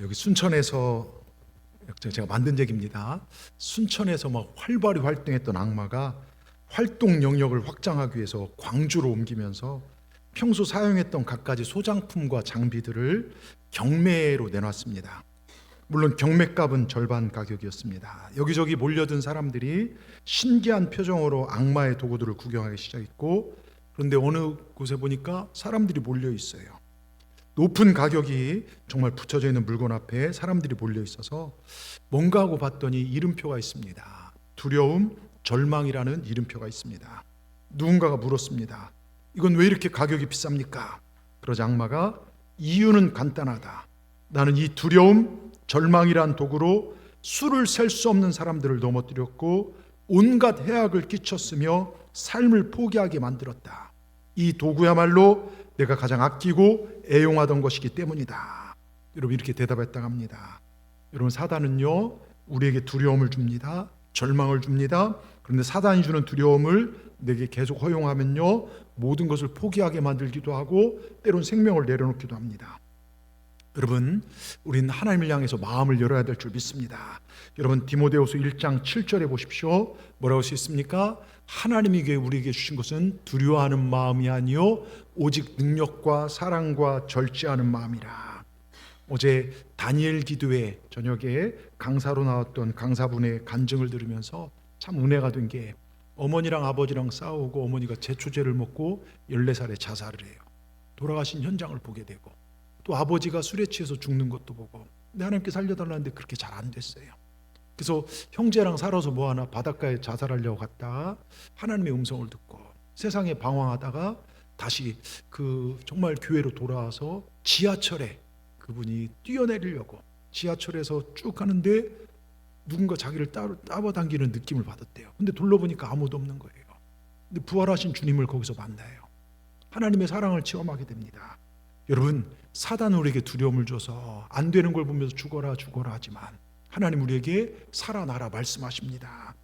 여기 순천에서 제가 만든 얘기입니다. 순천에서 막 활발히 활동했던 악마가 활동 영역을 확장하기 위해서 광주로 옮기면서 평소 사용했던 갖가지 소장품과 장비들을 경매로 내놨습니다. 물론 경매값은 절반 가격이었습니다. 여기저기 몰려든 사람들이 신기한 표정으로 악마의 도구들을 구경하기 시작했고, 그런데 어느 곳에 보니까 사람들이 몰려 있어요. 높은 가격이 정말 붙여져 있는 물건 앞에 사람들이 몰려 있어서 뭔가 하고 봤더니 이름표가 있습니다. 두려움, 절망이라는 이름표가 있습니다. 누군가가 물었습니다. 이건 왜 이렇게 가격이 비쌉니까? 그러자 악마가 이유는 간단하다. 나는 이 두려움, 절망이란 도구로 수를 셀 수 없는 사람들을 넘어뜨렸고 온갖 해악을 끼쳤으며 삶을 포기하게 만들었다. 이 도구야말로 내가 가장 아끼고 애용하던 것이기 때문이다. 여러분, 이렇게 대답했다고 합니다. 여러분, 사단은요 우리에게 두려움을 줍니다. 절망을 줍니다. 그런데 사단이 주는 두려움을 내게 계속 허용하면요 모든 것을 포기하게 만들기도 하고 때론 생명을 내려놓기도 합니다. 여러분, 우리는 하나님을 향해서 마음을 열어야 될 줄 믿습니다. 여러분, 디모데후서 1장 7절에 보십시오. 뭐라고 써 있습니까? 하나님이 우리에게 주신 것은 두려워하는 마음이 아니요 오직 능력과 사랑과 절제하는 마음이라. 어제 다니엘 기도회 저녁에 강사로 나왔던 강사분의 간증을 들으면서 참 은혜가 된 게, 어머니랑 아버지랑 싸우고 어머니가 제초제를 먹고 14살에 자살을 해요. 돌아가신 현장을 보게 되고, 또 아버지가 술에 취해서 죽는 것도 보고, 근데 하나님께 살려달라는데 그렇게 잘 안 됐어요. 그래서 형제랑 살아서 뭐하나 바닷가에 자살하려고 갔다 하나님의 음성을 듣고 세상에 방황하다가 다시 정말 교회로 돌아와서 지하철에 그분이 뛰어내리려고 지하철에서 쭉 가는데 누군가 자기를 따라당기는 느낌을 받았대요. 근데 둘러보니까 아무도 없는 거예요. 근데 부활하신 주님을 거기서 만나요. 하나님의 사랑을 체험하게 됩니다. 여러분, 사단은 우리에게 두려움을 줘서 안 되는 걸 보면서 죽어라 하지만 하나님 우리에게 살아나라 말씀하십니다.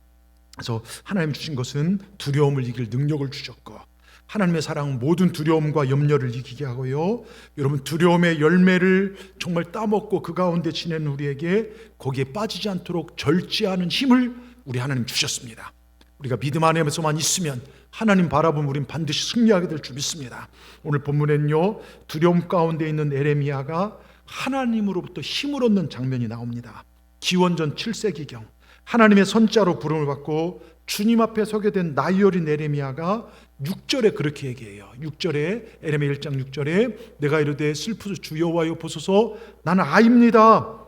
그래서 하나님 주신 것은 두려움을 이길 능력을 주셨고, 하나님의 사랑은 모든 두려움과 염려를 이기게 하고요, 여러분, 두려움의 열매를 정말 따먹고 그 가운데 지내는 우리에게 거기에 빠지지 않도록 절제하는 힘을 우리 하나님 주셨습니다. 우리가 믿음 안에서만 있으면 하나님 바라보면 우린 반드시 승리하게 될 줄 믿습니다. 오늘 본문에는요 두려움 가운데 있는 에레미야가 하나님으로부터 힘을 얻는 장면이 나옵니다. 기원전 7세기경 하나님의 선자로 부름을 받고 주님 앞에 서게 된 나이 어린 에레미야가 6절에 그렇게 얘기해요. 6절에 에레미야 1장 6절에 내가 이르되 슬프소 주 여호와여 보소서 나는 아이입니다.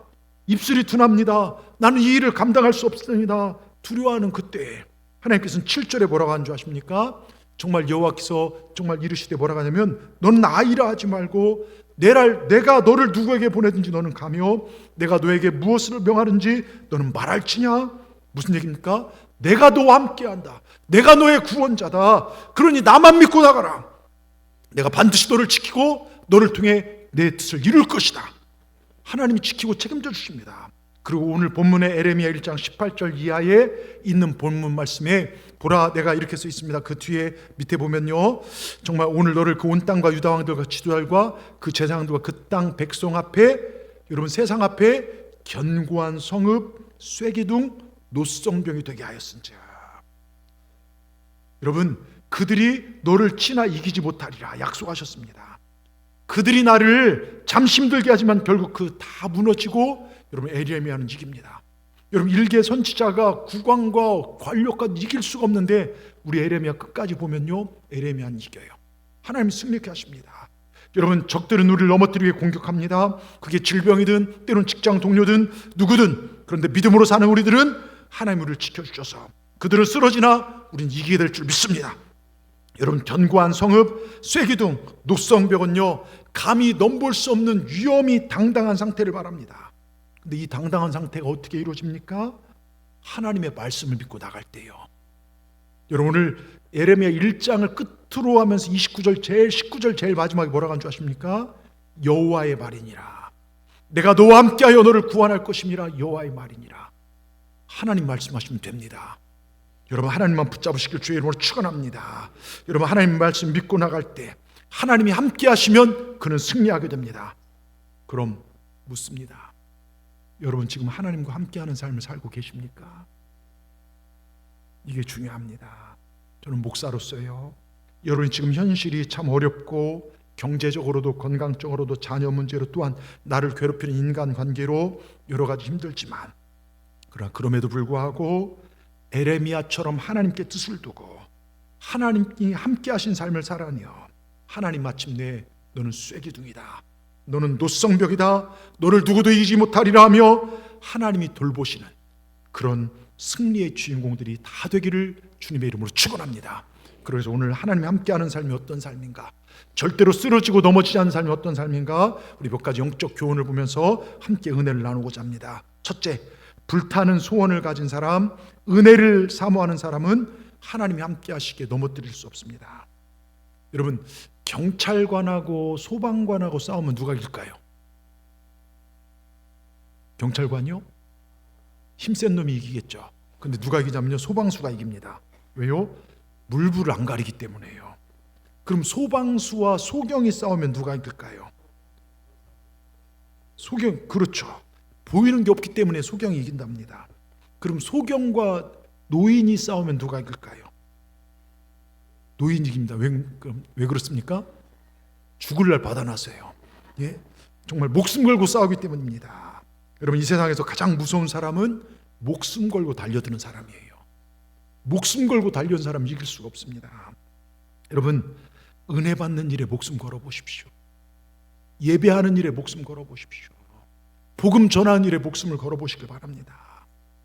입술이 둔합니다. 나는 이 일을 감당할 수 없습니다. 두려워하는 그때 하나님께서는 7절에 뭐라고 하는 줄 아십니까? 정말 여호와께서 정말 이르시되 뭐라고 하냐면 너는 아이라 하지 말고 내가 너를 누구에게 보내든지 너는 가며 내가 너에게 무엇을 명하든지 너는 말할지냐. 무슨 얘기입니까? 내가 너와 함께한다. 내가 너의 구원자다. 그러니 나만 믿고 나가라. 내가 반드시 너를 지키고 너를 통해 내 뜻을 이룰 것이다. 하나님이 지키고 책임져 주십니다. 그리고 오늘 본문의 에레미야 1장 18절 이하에 있는 본문 말씀에 보라 내가 이렇게 써 있습니다. 그 뒤에 밑에 보면요 정말 오늘 너를 그 온 땅과 유다 왕들과 지도자들과 그 제사장들과 그 땅 백성 앞에, 여러분 세상 앞에 견고한 성읍 쇠기둥 노성병이 되게 하였은즉, 여러분 그들이 너를 치나 이기지 못하리라 약속하셨습니다. 그들이 나를 잠시 힘들게 하지만 결국 다 무너지고 여러분 에레미야는 이깁니다. 여러분 일개 선지자가 국왕과 관료가 이길 수가 없는데 우리 에레미야 끝까지 보면요 에레미야는 이겨요. 하나님 승리케 하십니다. 여러분 적들은 우리를 넘어뜨리게 공격합니다. 그게 질병이든 때론 직장 동료든 누구든, 그런데 믿음으로 사는 우리들은 하나님 우리를 지켜주셔서 그들은 쓰러지나 우리는 이기게 될 줄 믿습니다. 여러분 견고한 성읍 쇠기둥 노성벽은요 감히 넘볼 수 없는 위험이 당당한 상태를 말합니다. 근데 이 당당한 상태가 어떻게 이루어집니까? 하나님의 말씀을 믿고 나갈 때요. 여러분 오늘 에레미야 1장을 끝으로 하면서 19절 제일 마지막에 뭐라고 한 줄 아십니까? 여호와의 말이니라. 내가 너와 함께하여 너를 구원할 것임이라. 여호와의 말이니라. 하나님 말씀하시면 됩니다. 여러분 하나님만 붙잡으시길 주의 이름으로 축원합니다. 여러분 하나님 말씀 믿고 나갈 때 하나님이 함께 하시면 그는 승리하게 됩니다. 그럼 묻습니다. 여러분 지금 하나님과 함께하는 삶을 살고 계십니까? 이게 중요합니다. 저는 목사로서요, 여러분이 지금 현실이 참 어렵고 경제적으로도 건강적으로도 자녀 문제로 또한 나를 괴롭히는 인간관계로 여러 가지 힘들지만, 그러나 그럼에도 불구하고 에레미야처럼 하나님께 뜻을 두고 하나님이 함께 하신 삶을 살아내어 하나님 마침내 너는 쐐기둥이다, 너는 노성벽이다, 너를 누구도 이기지 못하리라 하며 하나님이 돌보시는 그런 승리의 주인공들이 다 되기를 주님의 이름으로 축원합니다. 그래서 오늘 하나님이 함께하는 삶이 어떤 삶인가, 절대로 쓰러지고 넘어지지 않는 삶이 어떤 삶인가, 우리 몇 가지 영적 교훈을 보면서 함께 은혜를 나누고자 합니다. 첫째, 불타는 소원을 가진 사람, 은혜를 사모하는 사람은 하나님이 함께 하시기에 넘어뜨릴 수 없습니다. 여러분, 경찰관하고 소방관하고 싸우면 누가 이길까요? 경찰관이요? 힘센 놈이 이기겠죠. 근데 누가 이기냐면요, 소방수가 이깁니다. 왜요? 물불을 안 가리기 때문에요. 그럼 소방수와 소경이 싸우면 누가 이길까요? 소경, 그렇죠. 보이는 게 없기 때문에 소경이 이긴답니다. 그럼 소경과 노인이 싸우면 누가 이길까요? 노인이 이깁니다. 왜 그렇습니까? 죽을 날 받아놨어요. 예? 정말 목숨 걸고 싸우기 때문입니다. 여러분, 이 세상에서 가장 무서운 사람은 목숨 걸고 달려드는 사람이에요. 목숨 걸고 달려든 사람 이길 수가 없습니다. 여러분, 은혜 받는 일에 목숨 걸어보십시오. 예배하는 일에 목숨 걸어보십시오. 복음 전하는 일에 목숨을 걸어보시길 바랍니다.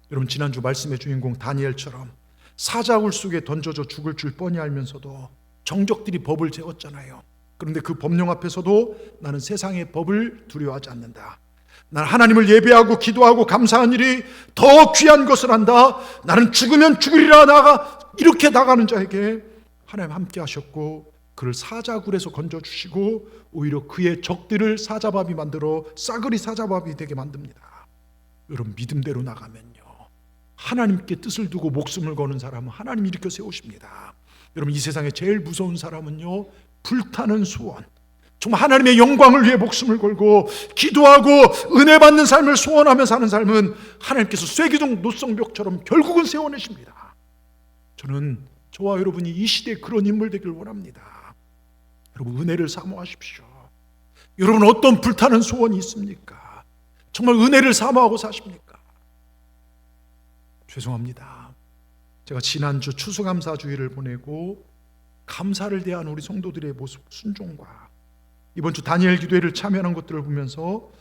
여러분, 지난주 말씀의 주인공 다니엘처럼 사자굴 속에 던져져 죽을 줄 뻔히 알면서도 정적들이 법을 세웠잖아요. 그런데 그 법령 앞에서도 나는 세상의 법을 두려워하지 않는다. 난 하나님을 예배하고 기도하고 감사한 일이 더 귀한 것을 한다. 나는 죽으면 죽으리라 이렇게 나가는 자에게 하나님 함께 하셨고, 그를 사자굴에서 건져주시고 오히려 그의 적들을 사자밥이 만들어 싸그리 사자밥이 되게 만듭니다. 여러분, 믿음대로 나가면요, 하나님께 뜻을 두고 목숨을 거는 사람은 하나님이 일으켜 세우십니다. 여러분, 이 세상에 제일 무서운 사람은요, 불타는 소원, 정말 하나님의 영광을 위해 목숨을 걸고 기도하고 은혜 받는 삶을 소원하며 사는 삶은 하나님께서 쐐기둥 노성벽처럼 결국은 세워내십니다. 저는 저와 여러분이 이 시대에 그런 인물 되길 원합니다. 여러분, 은혜를 사모하십시오. 여러분, 어떤 불타는 소원이 있습니까? 정말 은혜를 사모하고 사십니까? 죄송합니다. 제가 지난주 추수감사주일을 보내고 감사를 대하는 우리 성도들의 모습, 순종과 이번 주 다니엘 기도회를 참여하는 것들을 보면서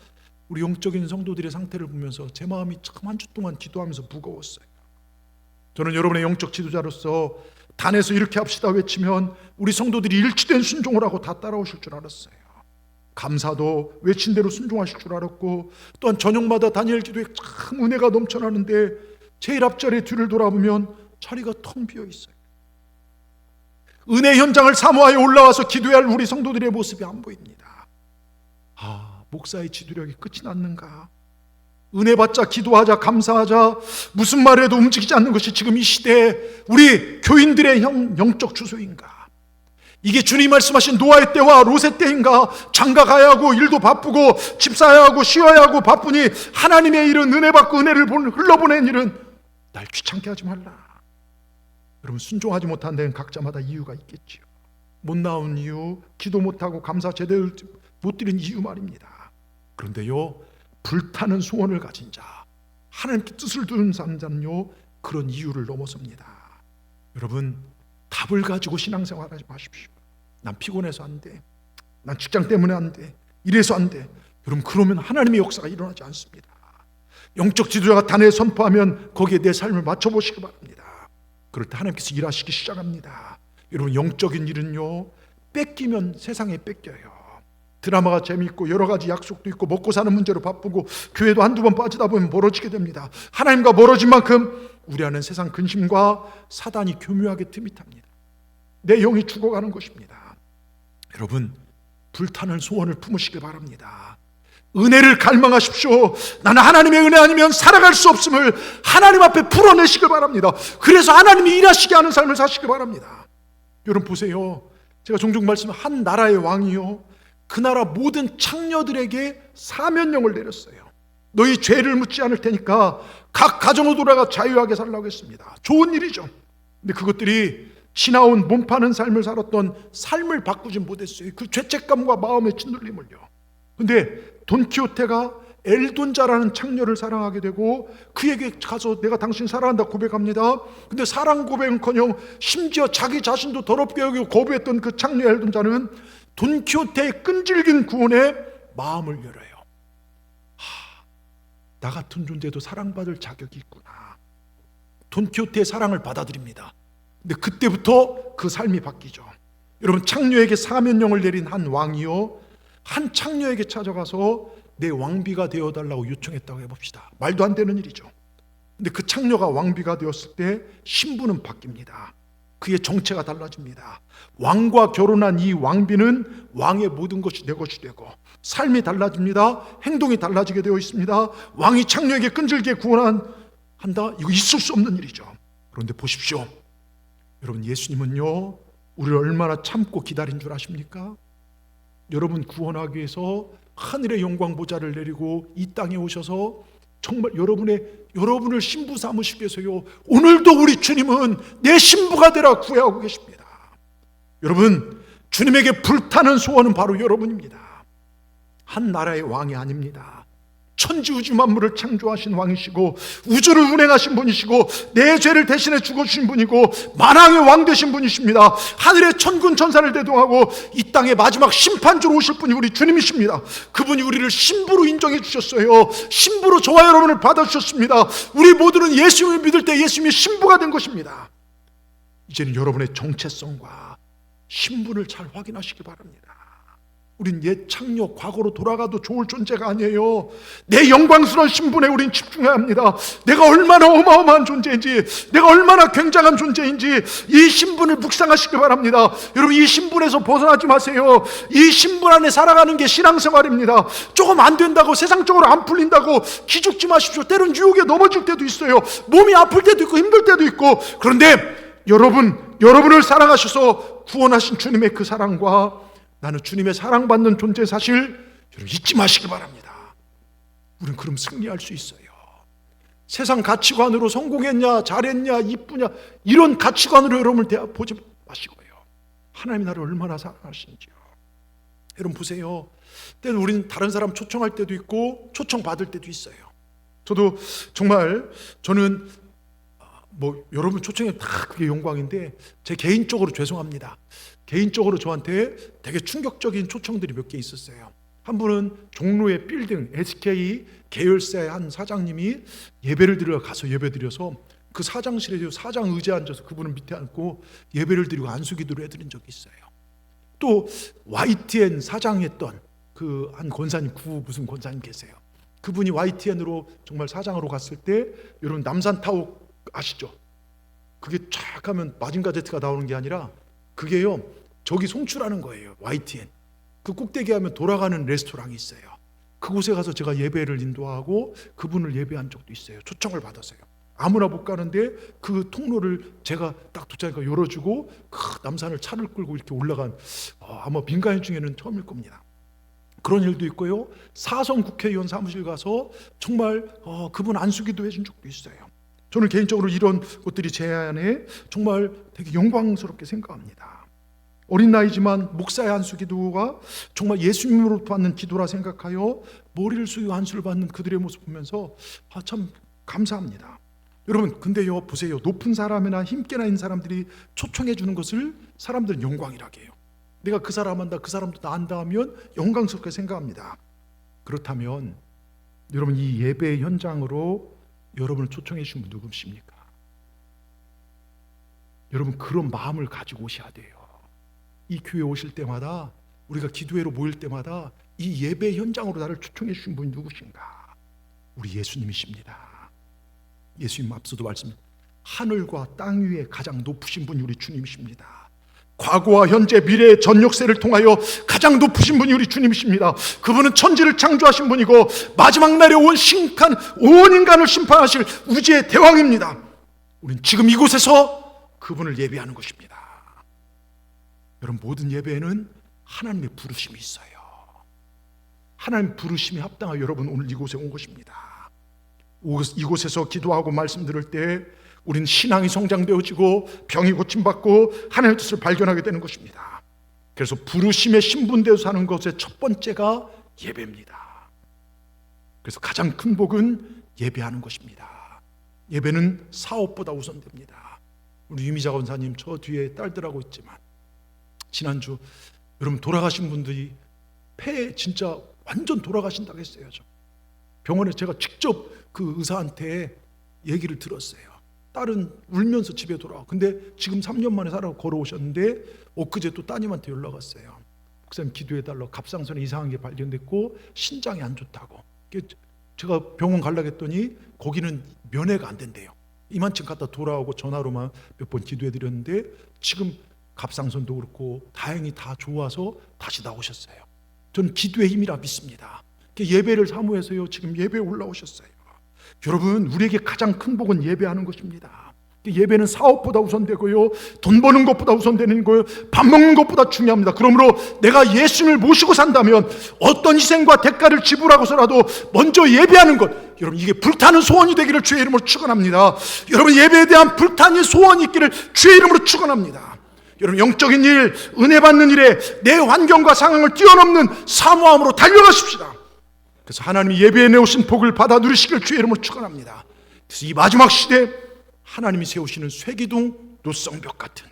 우리 영적인 성도들의 상태를 보면서 제 마음이 참 한 주 동안 기도하면서 무거웠어요. 저는 여러분의 영적 지도자로서 단에서 이렇게 합시다 외치면 우리 성도들이 일치된 순종을 하고 다 따라오실 줄 알았어요. 감사도 외친 대로 순종하실 줄 알았고, 또한 저녁마다 다니엘 기도에 참 은혜가 넘쳐나는데 제일 앞자리에 뒤를 돌아보면 자리가 텅 비어 있어요. 은혜 현장을 사모하여 올라와서 기도해야 할 우리 성도들의 모습이 안 보입니다. 목사의 지도력이 끝이 났는가? 은혜 받자, 기도하자, 감사하자, 무슨 말해도 움직이지 않는 것이 지금 이 시대에 우리 교인들의 영적 주소인가? 이게 주님 말씀하신 노아의 때와 롯의 때인가? 장가 가야 하고 일도 바쁘고 집 사야 하고 쉬어야 하고 바쁘니 하나님의 일은, 은혜 받고 은혜를 흘러보낸 일은 날 귀찮게 하지 말라. 여러분, 순종하지 못한 데는 각자마다 이유가 있겠지요. 못 나온 이유, 기도 못하고 감사 제대로 못 드린 이유 말입니다. 그런데요, 불타는 소원을 가진 자, 하나님께 뜻을 두는 자는요, 그런 이유를 넘어섭니다. 여러분, 답을 가지고 신앙생활하지 마십시오. 난 피곤해서 안 돼, 난 직장 때문에 안 돼, 이래서 안 돼. 여러분, 그러면 하나님의 역사가 일어나지 않습니다. 영적 지도자가 단에 선포하면 거기에 내 삶을 맞춰보시기 바랍니다. 그럴 때 하나님께서 일하시기 시작합니다. 여러분, 영적인 일은요, 뺏기면 세상에 뺏겨요. 드라마가 재미있고 여러 가지 약속도 있고 먹고 사는 문제로 바쁘고 교회도 한두 번 빠지다 보면 멀어지게 됩니다. 하나님과 멀어진 만큼 우리 안에 세상 근심과 사단이 교묘하게 틈이 탑니다. 내 영이 죽어가는 것입니다. 여러분, 불타는 소원을 품으시길 바랍니다. 은혜를 갈망하십시오. 나는 하나님의 은혜 아니면 살아갈 수 없음을 하나님 앞에 풀어내시길 바랍니다. 그래서 하나님이 일하시게 하는 삶을 사시길 바랍니다. 여러분 보세요. 제가 종종 말씀한 한 나라의 왕이요, 그 나라 모든 창녀들에게 사면령을 내렸어요. 너희 죄를 묻지 않을 테니까 각 가정으로 돌아가 자유하게 살라고 했습니다. 좋은 일이죠. 근데 그것들이 지나온 몸 파는 삶을 살았던 삶을 바꾸지 못했어요. 그 죄책감과 마음의 짓눌림을요. 근데 돈키호테가 엘돈자라는 창녀를 사랑하게 되고 그에게 가서 내가 당신 사랑한다 고백합니다. 근데 사랑 고백은커녕 심지어 자기 자신도 더럽게 여기고 거부했던 그 창녀 엘돈자는 돈키호테의 끈질긴 구원에 마음을 열어요. 나 같은 존재도 사랑받을 자격이 있구나. 돈키호테의 사랑을 받아들입니다. 근데 그때부터 그 삶이 바뀌죠. 여러분, 창녀에게 사면령을 내린 한 왕이요, 한 창녀에게 찾아가서 내 왕비가 되어달라고 요청했다고 해봅시다. 말도 안 되는 일이죠. 근데 그 창녀가 왕비가 되었을 때 신부는 바뀝니다. 그의 정체가 달라집니다. 왕과 결혼한 이 왕비는 왕의 모든 것이 내 것이 되고 삶이 달라집니다. 행동이 달라지게 되어 있습니다. 왕이 창녀에게 끈질기게 구원한다? 이거 있을 수 없는 일이죠. 그런데 보십시오. 여러분, 예수님은요, 우리를 얼마나 참고 기다린 줄 아십니까? 여러분 구원하기 위해서 하늘의 영광 보좌를 내리고 이 땅에 오셔서 정말 여러분을 신부 삼으시기 위해서요, 오늘도 우리 주님은 내 신부가 되라 구애하고 계십니다. 여러분, 주님에게 불타는 소원은 바로 여러분입니다. 한 나라의 왕이 아닙니다. 천지우주 만물을 창조하신 왕이시고 우주를 운행하신 분이시고 내 죄를 대신해 죽어주신 분이고 만왕의 왕 되신 분이십니다. 하늘의 천군 천사를 대동하고 이 땅의 마지막 심판주로 오실 분이 우리 주님이십니다. 그분이 우리를 신부로 인정해 주셨어요. 신부로 저와 여러분을 받아주셨습니다. 우리 모두는 예수님을 믿을 때 예수님이 신부가 된 것입니다. 이제는 여러분의 정체성과 신분을 잘 확인하시기 바랍니다. 우린 옛 창녀 과거로 돌아가도 좋을 존재가 아니에요. 내 영광스러운 신분에 우린 집중해야 합니다. 내가 얼마나 어마어마한 존재인지, 내가 얼마나 굉장한 존재인지 이 신분을 묵상하시기 바랍니다. 여러분, 이 신분에서 벗어나지 마세요. 이 신분 안에 살아가는 게 신앙생활입니다. 조금 안 된다고, 세상적으로 안 풀린다고 기죽지 마십시오. 때론 유혹에 넘어질 때도 있어요. 몸이 아플 때도 있고 힘들 때도 있고. 그런데 여러분을 사랑하셔서 구원하신 주님의 그 사랑과 나는 주님의 사랑받는 존재 사실 여러분 잊지 마시기 바랍니다. 우리는 그럼 승리할 수 있어요. 세상 가치관으로 성공했냐, 잘했냐, 이쁘냐 이런 가치관으로 여러분을 보지 마시고요. 하나님이 나를 얼마나 사랑하시는지요. 여러분 보세요. 때는 우리는 다른 사람 초청할 때도 있고 초청 받을 때도 있어요. 저도 정말 저는 여러분 초청이 다 그게 영광인데 제 개인적으로 죄송합니다. 개인적으로 저한테 되게 충격적인 초청들이 몇 개 있었어요. 한 분은 종로의 빌딩 SK 계열사의 한 사장님이 예배를 드리러 가서 예배 드려서 그 사장실에 사장 의자에 앉아서 그분은 밑에 앉고 예배를 드리고 안수기도를 해드린 적이 있어요. 또 YTN 사장했던 그 한 권사님, 무슨 권사님 계세요. 그분이 YTN으로 정말 사장으로 갔을 때 여러분 남산타워 아시죠? 그게 쫙 하면 마징가 제트가 나오는 게 아니라 그게요, 저기 송출하는 거예요. YTN 그 꼭대기 하면 돌아가는 레스토랑이 있어요. 그곳에 가서 제가 예배를 인도하고 그분을 예배한 적도 있어요. 초청을 받아서요. 아무나 못 가는데 그 통로를 제가 딱 도착하니까 열어주고 남산을 차를 끌고 이렇게 올라간 아마 민간인 중에는 처음일 겁니다. 그런 일도 있고요. 사성 국회의원 사무실 가서 정말 그분 안수기도 해준 적도 있어요. 저는 개인적으로 이런 것들이 제 안에 정말 되게 영광스럽게 생각합니다. 어린 나이지만 목사의 안수기도가 정말 예수님으로부터 받는 기도라 생각하여 머리를 숙이고 안수를 받는 그들의 모습 보면서 참 감사합니다. 여러분 근데요 보세요. 높은 사람이나 힘께나 있는 사람들이 초청해 주는 것을 사람들은 영광이라고 해요. 내가 그 사람 한다, 그 사람도 나 한다 하면 영광스럽게 생각합니다. 그렇다면 여러분 이 예배 현장으로 여러분을 초청해 주신 분 누구십니까? 여러분 그런 마음을 가지고 오셔야 돼요. 이 교회 오실 때마다, 우리가 기도회로 모일 때마다 이 예배 현장으로 나를 초청해 주신 분이 누구신가? 우리 예수님이십니다. 예수님 앞서도 말씀, 하늘과 땅 위에 가장 높으신 분이 우리 주님이십니다. 과거와 현재 미래의 전 역사를 통하여 가장 높으신 분이 우리 주님이십니다. 그분은 천지를 창조하신 분이고 마지막 날에 온 인간을 심판하실 우주의 대왕입니다. 우리는 지금 이곳에서 그분을 예배하는 것입니다. 여러분 모든 예배에는 하나님의 부르심이 있어요. 하나님 부르심에 합당하여 여러분 오늘 이곳에 온 것입니다. 이곳에서 기도하고 말씀 들을 때 우리는 신앙이 성장되어지고 병이 고침받고 하나님의 뜻을 발견하게 되는 것입니다. 그래서 부르심의 신분되어 사는 것의 첫 번째가 예배입니다. 그래서 가장 큰 복은 예배하는 것입니다. 예배는 사업보다 우선됩니다. 우리 유미자 권사님 저 뒤에 딸들하고 있지만 지난주 여러분 돌아가신 분들이 폐에 진짜 완전 돌아가신다고 했어요. 저 병원에 제가 직접 그 의사한테 얘기를 들었어요. 딸은 울면서 집에 돌아와. 근데 지금 3년 만에 살아고 걸어오셨는데 엊그제 또 따님한테 연락 왔어요. 목사님 기도해달라고 갑상선에 이상한 게 발견됐고 신장이 안 좋다고. 제가 병원 가려고 했더니 거기는 면회가 안 된대요. 이만큼 갔다 돌아오고 전화로만 몇 번 기도해드렸는데 지금 갑상선도 그렇고 다행히 다 좋아서 다시 나오셨어요. 저는 기도의 힘이라 믿습니다. 예배를 사모해서요 지금 예배에 올라오셨어요. 여러분 우리에게 가장 큰 복은 예배하는 것입니다. 예배는 사업보다 우선되고요 돈 버는 것보다 우선되는 거예요. 밥 먹는 것보다 중요합니다. 그러므로 내가 예수님을 모시고 산다면 어떤 희생과 대가를 지불하고서라도 먼저 예배하는 것, 여러분 이게 불타는 소원이 되기를 주의 이름으로 축원합니다. 여러분 예배에 대한 불타는 소원이 있기를 주의 이름으로 축원합니다. 여러분 영적인 일, 은혜 받는 일에 내 환경과 상황을 뛰어넘는 사모함으로 달려가십시다. 그래서 하나님이 예배에 내오신 복을 받아 누리시길 주의 이름으로 축원합니다. 그래서 이 마지막 시대 하나님이 세우시는 쇠기둥 노성벽 같은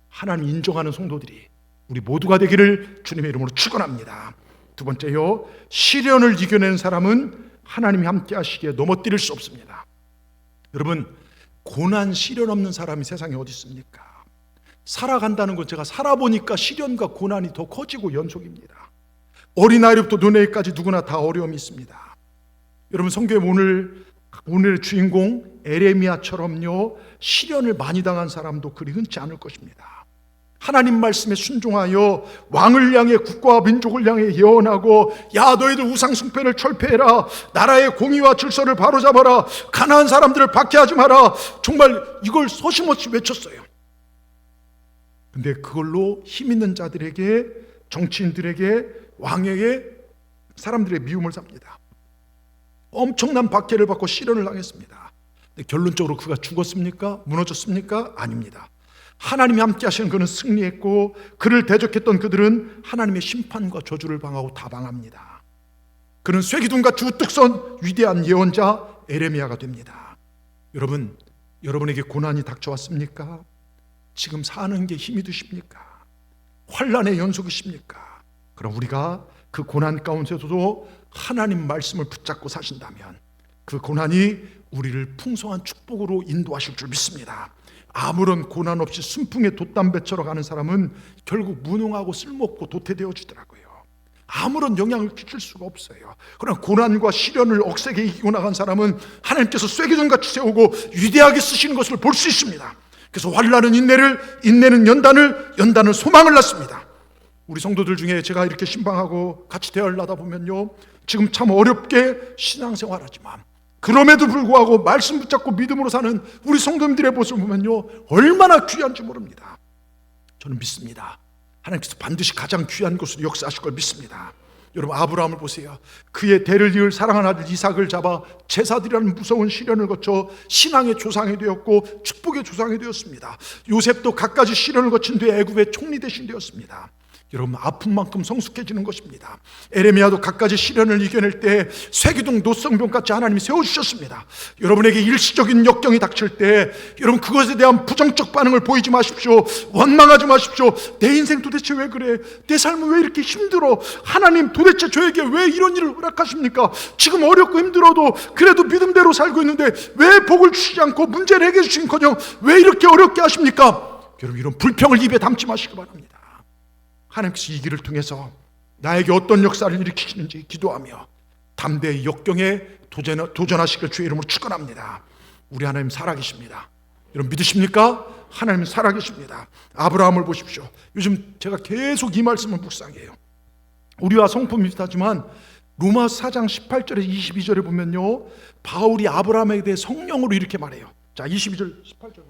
하나님 인정하는 성도들이 우리 모두가 되기를 주님의 이름으로 축원합니다. 두 번째요, 시련을 이겨내는 사람은 하나님이 함께 하시기에 넘어뜨릴 수 없습니다. 여러분 고난 시련 없는 사람이 세상에 어디 있습니까? 살아간다는 건 제가 살아보니까 시련과 고난이 더 커지고 연속입니다. 어린아이부터 노인까지 누구나 다 어려움이 있습니다. 여러분 성경에 오늘의 주인공 에레미야처럼요 시련을 많이 당한 사람도 그리 흔치 않을 것입니다. 하나님 말씀에 순종하여 왕을 향해 국가와 민족을 향해 예언하고 야 너희들 우상 숭배를 철폐해라, 나라의 공의와 질서를 바로잡아라, 가난한 사람들을 박해하지 마라, 정말 이걸 서심없이 외쳤어요. 근데 그걸로 힘 있는 자들에게, 정치인들에게, 왕에게 사람들의 미움을 삽니다. 엄청난 박해를 받고 시련을 당했습니다. 근데 결론적으로 그가 죽었습니까? 무너졌습니까? 아닙니다. 하나님이 함께 하시는 그는 승리했고 그를 대적했던 그들은 하나님의 심판과 저주를 당하고 다방합니다. 그는 쇠기둥같이 우뚝 선 위대한 예언자 에레미야가 됩니다. 여러분, 여러분에게 고난이 닥쳐왔습니까? 지금 사는 게 힘이 드십니까? 환난의 연속이십니까? 그럼 우리가 그 고난 가운데서도 하나님 말씀을 붙잡고 사신다면 그 고난이 우리를 풍성한 축복으로 인도하실 줄 믿습니다. 아무런 고난 없이 순풍의 돛담배처럼 가는 사람은 결국 무능하고 쓸모없고 도태되어지더라고요. 아무런 영향을 끼칠 수가 없어요. 그러나 고난과 시련을 억세게 이기고 나간 사람은 하나님께서 쇠기둥같이 세우고 위대하게 쓰시는 것을 볼 수 있습니다. 그래서 환난은 인내는 연단은 소망을 낳습니다. 우리 성도들 중에 제가 이렇게 신방하고 같이 대화를 하다 보면요 지금 참 어렵게 신앙생활하지만 그럼에도 불구하고 말씀 붙잡고 믿음으로 사는 우리 성도님들의 모습을 보면요 얼마나 귀한지 모릅니다. 저는 믿습니다. 하나님께서 반드시 가장 귀한 것으로 역사하실 걸 믿습니다. 여러분 아브라함을 보세요. 그의 대를 이을 사랑하는 아들 이삭을 잡아 제사드리라는 무서운 시련을 거쳐 신앙의 조상이 되었고 축복의 조상이 되었습니다. 요셉도 갖가지 시련을 거친 뒤에 애굽의 총리 대신 되었습니다. 여러분 아픈 만큼 성숙해지는 것입니다. 에레미야도 갖가지 시련을 이겨낼 때 쇠기둥 노성병같이 하나님이 세워주셨습니다. 여러분에게 일시적인 역경이 닥칠 때 여러분 그것에 대한 부정적 반응을 보이지 마십시오. 원망하지 마십시오. 내 인생 도대체 왜 그래? 내 삶은 왜 이렇게 힘들어? 하나님 도대체 저에게 왜 이런 일을 허락하십니까? 지금 어렵고 힘들어도 그래도 믿음대로 살고 있는데 왜 복을 주시지 않고 문제를 해결해 주신커녕 왜 이렇게 어렵게 하십니까? 여러분 이런 불평을 입에 담지 마시기 바랍니다. 하나님께서 이 길을 통해서 나에게 어떤 역사를 일으키시는지 기도하며 담대히 역경에 도전하시길 주의 이름으로 축원합니다. 우리 하나님 살아계십니다. 여러분 믿으십니까? 하나님 살아계십니다. 아브라함을 보십시오. 요즘 제가 계속 이 말씀을 묵상해요. 우리와 성품이 비슷하지만 로마서 4장 18절에서 22절에 보면요 바울이 아브라함에 대해 성령으로 이렇게 말해요. 자 22절 18절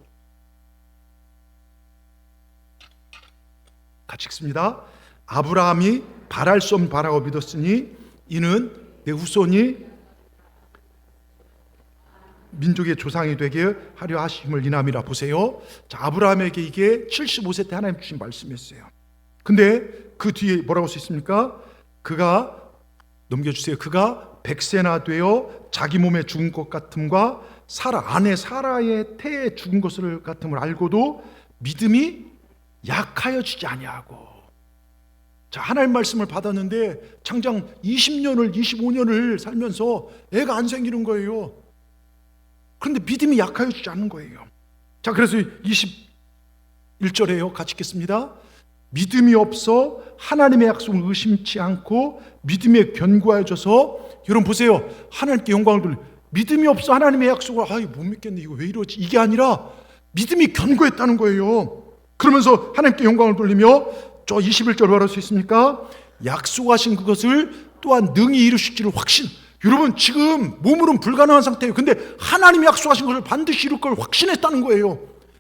같이 읽습니다. 아브라함이 바랄 수 없는 바라고 믿었으니 이는 내 후손이 민족의 조상이 되게 하려 하심을 인함이라. 보세요. 자, 아브라함에게 이게 75세 때 하나님 주신 말씀이었어요. 근데 그 뒤에 뭐라고 써 있습니까? 그가, 넘겨주세요. 그가 100세나 되어 자기 몸에 죽은 것 같음과 아내 사라의 태에 죽은 것을 같음을 알고도 믿음이 약하여지지 아니하고. 자, 하나님 말씀을 받았는데 장장 20년을 25년을 살면서 애가 안 생기는 거예요. 그런데 믿음이 약하여지지 않는 거예요. 자, 그래서 21절에요. 같이 읽겠습니다. 믿음이 없어 하나님의 약속을 의심치 않고 믿음에 견고해져서, 여러분 보세요. 하나님께 영광을 돌려. 믿음이 없어 하나님의 약속을 못 믿겠네, 이거 왜 이러지, 이게 아니라 믿음이 견고했다는 거예요. 그러면서 하나님께 영광을 돌리며, 저 21절 뭐라고 써 있습니까? 약속하신 그것을 또한 능히 이루실 줄을 확신. 여러분 지금 몸으로는 불가능한 상태예요. 근데 하나님이 약속하신 것을 반드시 이룰 걸 확신했다는 거예요.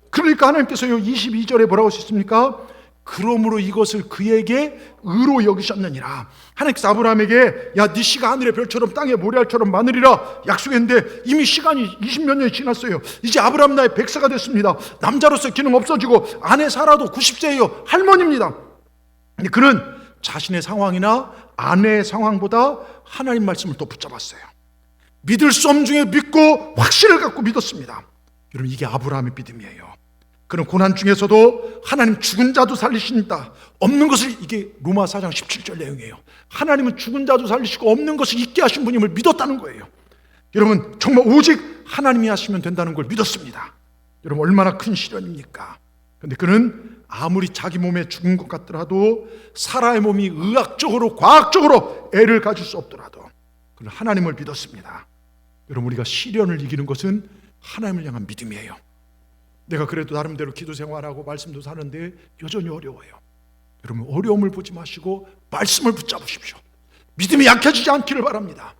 그러니까 하나님께서요 22절에 뭐라고 하셨습니까? 그러므로 이것을 그에게 의로 여기셨느니라. 하나님께서 아브라함에게 야, 네 씨가 하늘의 별처럼 땅의 모래알처럼 많으리라 약속했는데 이미 시간이 20몇 년이 지났어요. 이제 아브라함 나이 100세가 됐습니다. 남자로서 기능 없어지고 아내 사라도 90세예요. 할머니입니다. 근데 그는 자신의 상황이나 아내의 상황보다 하나님 말씀을 더 붙잡았어요. 믿을 수 없는 중에 믿고 확신을 갖고 믿었습니다. 여러분 이게 아브라함의 믿음이에요. 그는 고난 중에서도 하나님 죽은 자도 살리신다. 없는 것을, 이게 로마 4장 17절 내용이에요. 하나님은 죽은 자도 살리시고 없는 것을 있게 하신 분임을 믿었다는 거예요. 여러분 정말 오직 하나님이 하시면 된다는 걸 믿었습니다. 여러분 얼마나 큰 시련입니까? 그런데 그는 아무리 자기 몸에 죽은 것 같더라도, 사라의 몸이 의학적으로 과학적으로 애를 가질 수 없더라도 그는 하나님을 믿었습니다. 여러분 우리가 시련을 이기는 것은 하나님을 향한 믿음이에요. 내가 그래도 나름대로 기도 생활하고 말씀도 사는데 여전히 어려워요. 여러분 어려움을 보지 마시고 말씀을 붙잡으십시오. 믿음이 약해지지 않기를 바랍니다.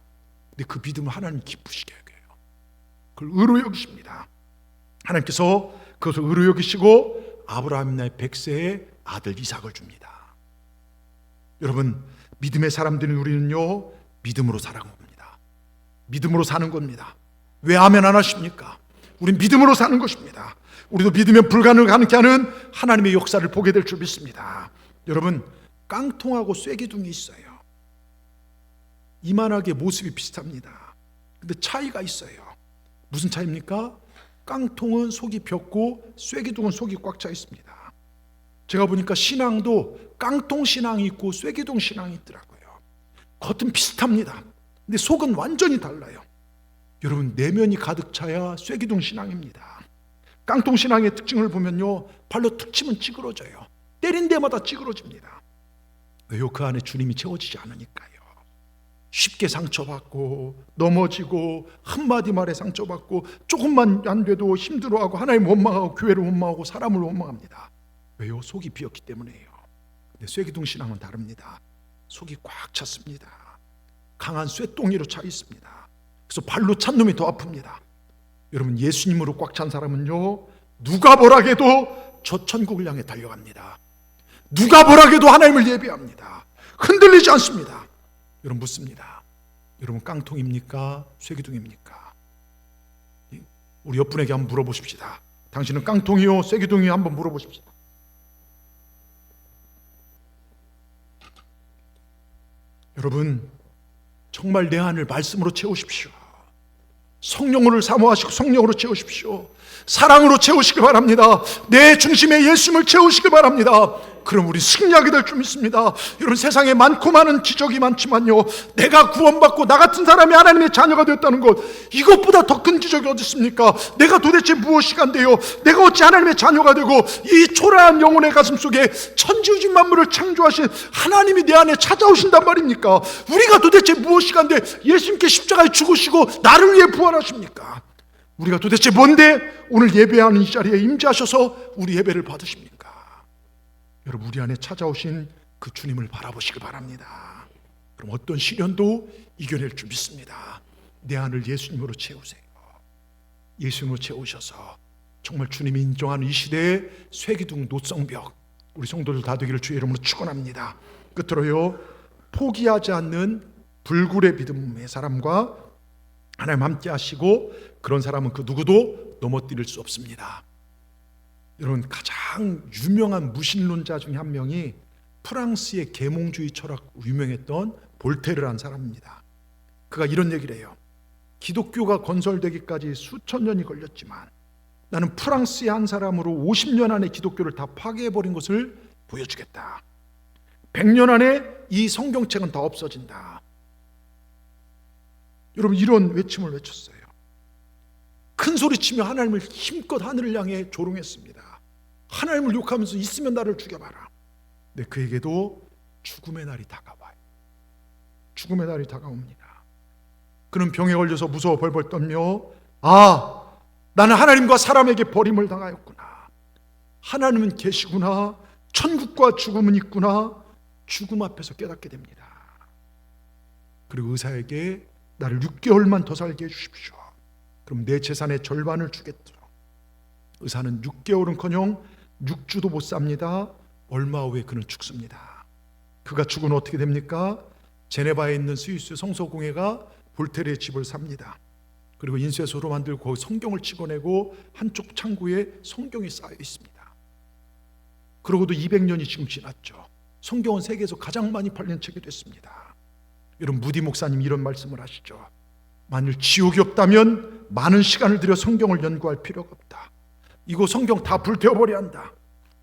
근데 그 믿음을 하나님 기쁘시게 해요. 그걸 의로 여기십니다. 하나님께서 그것을 의로 여기시고 아브라함 나이 100세에 아들 이삭을 줍니다. 여러분 믿음의 사람들인 우리는요 믿음으로 살아가는 겁니다. 믿음으로 사는 겁니다. 왜 아멘 안 하십니까? 우린 믿음으로 사는 것입니다. 우리도 믿으면 불가능을 가능케 하는 하나님의 역사를 보게 될 줄 믿습니다. 여러분 깡통하고 쐐기둥이 있어요. 이만하게 모습이 비슷합니다. 근데 차이가 있어요. 무슨 차이입니까? 깡통은 속이 벽고 쐐기둥은 속이 꽉 차 있습니다. 제가 보니까 신앙도 깡통 신앙이 있고 쐐기둥 신앙이 있더라고요. 겉은 비슷합니다. 근데 속은 완전히 달라요. 여러분 내면이 가득 차야 쐐기둥 신앙입니다. 깡통 신앙의 특징을 보면요 발로 툭 치면 찌그러져요. 때린 데마다 찌그러집니다. 왜요? 그 안에 주님이 채워지지 않으니까요. 쉽게 상처받고 넘어지고 한마디 말에 상처받고 조금만 안 돼도 힘들어하고 하나님 원망하고 교회를 원망하고 사람을 원망합니다. 왜요? 속이 비었기 때문에요. 근데 쐐기둥 신앙은 다릅니다. 속이 꽉 찼습니다. 강한 쇳덩이로 차 있습니다. 그래서 발로 찬 놈이 더 아픕니다. 여러분 예수님으로 꽉 찬 사람은요 누가 뭐라 해도 저 천국을 향해 달려갑니다. 누가 뭐라 해도 하나님을 예배합니다. 흔들리지 않습니다. 여러분 묻습니다. 여러분 깡통입니까? 쐐기둥입니까? 우리 옆분에게 한번 물어보십시다. 당신은 깡통이요 쐐기둥이요? 한번 물어보십시다. 여러분 정말 내 안을 말씀으로 채우십시오. 성령으로 사모하시고 성령으로 채우십시오. 사랑으로 채우시기 바랍니다. 내 중심에 예수님을 채우시기 바랍니다. 그럼 우리 승리하게 될 줄 믿습니다. 여러분 세상에 많고 많은 기적이 많지만요 내가 구원받고 나 같은 사람이 하나님의 자녀가 되었다는 것, 이것보다 더 큰 기적이 어디 있습니까? 내가 도대체 무엇이 간대요? 내가 어찌 하나님의 자녀가 되고 이 초라한 영혼의 가슴 속에 천지우주 만물을 창조하신 하나님이 내 안에 찾아오신단 말입니까? 우리가 도대체 무엇이 간대 예수님께 십자가에 죽으시고 나를 위해 부활하십니까? 우리가 도대체 뭔데 오늘 예배하는 이 자리에 임재하셔서 우리 예배를 받으십니까? 여러분 우리 안에 찾아오신 그 주님을 바라보시기 바랍니다. 그럼 어떤 시련도 이겨낼 줄 믿습니다. 내 안을 예수님으로 채우세요. 예수님으로 채우셔서 정말 주님이 인정하는 이 시대의 쐐기둥 노성벽, 우리 성도들 다 되기를 주의 이름으로 축원합니다. 끝으로요 포기하지 않는 불굴의 믿음의 사람과 하나님 함께 하시고, 그런 사람은 그 누구도 넘어뜨릴 수 없습니다. 여러분, 가장 유명한 무신론자 중에 한 명이 프랑스의 계몽주의 철학으로 유명했던 볼테르라는 사람입니다. 그가 이런 얘기를 해요. 기독교가 건설되기까지 수천 년이 걸렸지만 나는 프랑스의 한 사람으로 50년 안에 기독교를 다 파괴해버린 것을 보여주겠다. 100년 안에 이 성경책은 다 없어진다. 여러분, 이런 외침을 외쳤어요. 큰 소리치며 하나님을 힘껏 하늘을 향해 조롱했습니다. 하나님을 욕하면서 있으면 나를 죽여봐라. 근데 그에게도 죽음의 날이 다가와요. 죽음의 날이 다가옵니다. 그는 병에 걸려서 무서워 벌벌 떨며, 나는 하나님과 사람에게 버림을 당하였구나. 하나님은 계시구나. 천국과 죽음은 있구나. 죽음 앞에서 깨닫게 됩니다. 그리고 의사에게 나를 6개월만 더 살게 해주십시오. 그럼 내 재산의 절반을 주겠죠. 의사는 6개월은커녕 6주도 못 삽니다. 얼마 후에 그는 죽습니다. 그가 죽으면 어떻게 됩니까? 제네바에 있는 스위스 성서공회가 볼테르의 집을 삽니다. 그리고 인쇄소로 만들고 거기 성경을 찍어내고 한쪽 창구에 성경이 쌓여 있습니다. 그러고도 200년이 지금 지났죠. 성경은 세계에서 가장 많이 팔린 책이 됐습니다. 여러분, 무디 목사님 이런 말씀을 하시죠. 만일 지옥이 없다면 많은 시간을 들여 성경을 연구할 필요가 없다. 이거 성경 다 불태워버려야 한다.